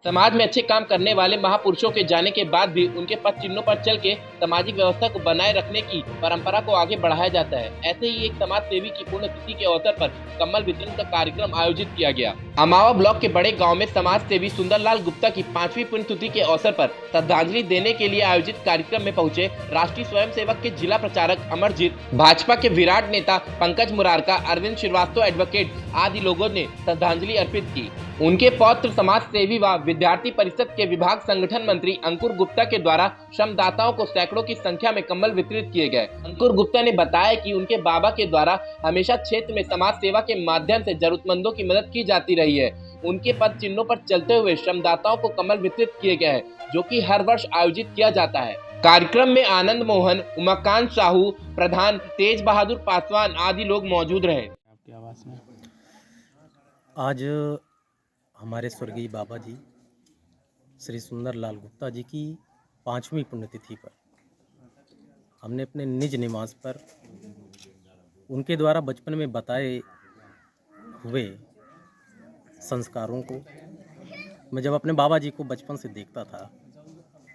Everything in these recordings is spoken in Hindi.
समाज में अच्छे काम करने वाले महापुरुषों के जाने के बाद भी उनके पद चिन्हों पर चल के सामाजिक व्यवस्था को बनाए रखने की परंपरा को आगे बढ़ाया जाता है। ऐसे ही एक समाज सेवी की पुण्यतिथि के अवसर पर कम्बल वितरण का कार्यक्रम आयोजित किया गया। अमावा ब्लॉक के बड़े गांव में समाज सेवी सुंदरलाल गुप्ता की 5वीं पुण्यतिथि के अवसर पर श्रद्धांजलि देने के लिए आयोजित कार्यक्रम में पहुंचे राष्ट्रीय स्वयंसेवक के जिला प्रचारक अमरजीत, भाजपा के विराट नेता पंकज मुरारका, अरविंद श्रीवास्तव एडवोकेट आदि लोगों ने श्रद्धांजलि अर्पित की। उनके पौत्र समाज सेवी व विद्यार्थी परिषद के विभाग संगठन मंत्री अंकुर गुप्ता के द्वारा श्रमदाताओं को सैकड़ों की संख्या में कंबल वितरित किए गए। अंकुर गुप्ता ने बताया कि उनके बाबा के द्वारा हमेशा क्षेत्र में समाज सेवा के माध्यम से जरूरतमंदों की मदद की जाती रही है। उनके पद चिन्हों पर चलते हुए श्रमदाताओं को कंबल वितरित किए गए हैं, जो कि हर वर्ष आयोजित किया जाता है। कार्यक्रम में आनंद मोहन, उमाकांत साहू, प्रधान तेज बहादुर पासवान आदि लोग मौजूद रहे। आपकी आवाज़ में आज हमारे स्वर्गीय बाबा जी श्री सुंदरलाल गुप्ता जी की 5वीं पुण्यतिथि पर हमने अपने निज निवास पर उनके द्वारा बचपन में बताए हुए संस्कारों को, मैं जब अपने बाबा जी को बचपन से देखता था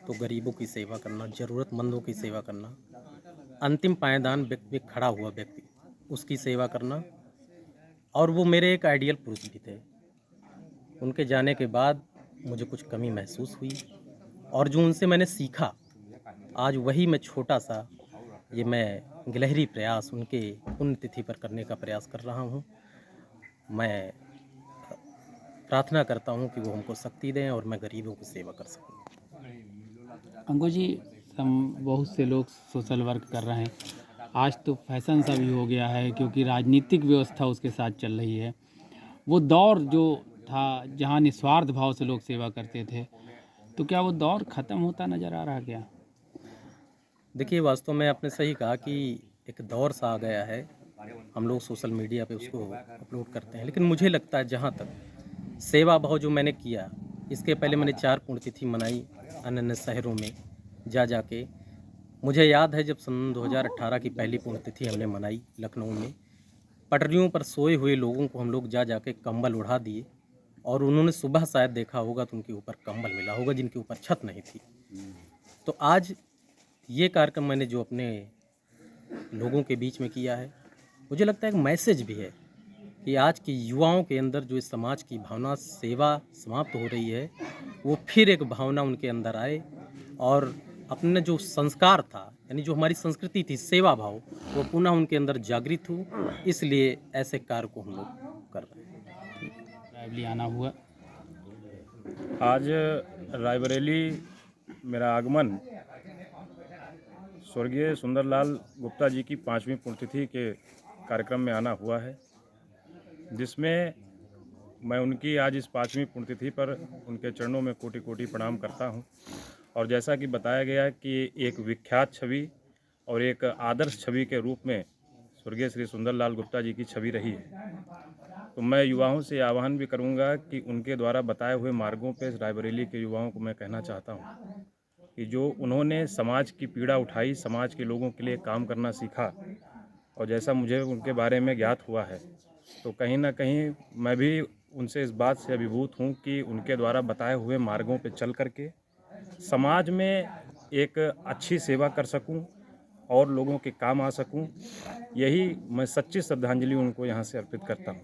तो गरीबों की सेवा करना, ज़रूरतमंदों की सेवा करना, अंतिम पायदान व्यक्ति खड़ा हुआ व्यक्ति उसकी सेवा करना, और वो मेरे एक आइडियल पुरुष भी थे। उनके जाने के बाद मुझे कुछ कमी महसूस हुई और जो उनसे मैंने सीखा, आज वही मैं छोटा सा मैं गिलहरी प्रयास उनके पुण्यतिथि पर करने का प्रयास कर रहा हूँ। मैं प्रार्थना करता हूँ कि वो हमको शक्ति दें और मैं गरीबों की सेवा कर सकूँ। अंकुर जी, हम बहुत से लोग सोशल वर्क कर रहे हैं। आज तो फैशन सा भी हो गया है, क्योंकि राजनीतिक व्यवस्था उसके साथ चल रही है। वो दौर जो था जहाँ निस्वार्थ भाव से लोग सेवा करते थे, तो क्या वो दौर ख़त्म होता नज़र आ रहा क्या? देखिए, वास्तव में आपने सही कहा कि एक दौर सा आ गया है, हम लोग सोशल मीडिया पे उसको अपलोड करते हैं, लेकिन मुझे लगता है जहाँ तक सेवा भाव जो मैंने किया, इसके पहले मैंने 4 पुण्यतिथि मनाई अन्य शहरों में जा के। मुझे याद है जब सन 2018 की पहली पुण्यतिथि हमने मनाई लखनऊ में, पटरियों पर सोए हुए लोगों को हम लोग जा के कंबल उड़ा दिए और उन्होंने सुबह शायद देखा होगा तो उनके ऊपर कंबल मिला होगा जिनके ऊपर छत नहीं थी। तो आज ये कार्यक्रम मैंने जो अपने लोगों के बीच में किया है, मुझे लगता है एक मैसेज भी है कि आज के युवाओं के अंदर जो इस समाज की भावना सेवा समाप्त हो रही है, वो फिर एक भावना उनके अंदर आए और अपने जो संस्कार था, यानी जो हमारी संस्कृति थी सेवा भाव, वो पुनः उनके अंदर जागृत हो। इसलिए ऐसे कार्य को हम लोग कर रहे हैं। रायबली आना हुआ। आज रायबरेली मेरा आगमन स्वर्गीय सुंदरलाल गुप्ता जी की 5वीं पुण्यतिथि के कार्यक्रम में आना हुआ है, जिसमें मैं उनकी आज इस 5वीं पुण्यतिथि पर उनके चरणों में कोटि कोटि प्रणाम करता हूं। और जैसा कि बताया गया कि एक विख्यात छवि और एक आदर्श छवि के रूप में स्वर्गीय श्री सुंदरलाल गुप्ता जी की छवि रही है, तो मैं युवाओं से आह्वान भी करूंगा कि उनके द्वारा बताए हुए मार्गों पर रायबरेली के युवाओं को मैं कहना चाहता हूं कि जो उन्होंने समाज की पीड़ा उठाई, समाज के लोगों के लिए काम करना सीखा, और जैसा मुझे उनके बारे में ज्ञात हुआ है, तो कहीं ना कहीं मैं भी उनसे इस बात से अभिभूत हूं कि उनके द्वारा बताए हुए मार्गों पर चल करके समाज में एक अच्छी सेवा कर सकूं और लोगों के काम आ सकूं। यही मैं सच्ची श्रद्धांजलि उनको यहाँ से अर्पित करता हूँ।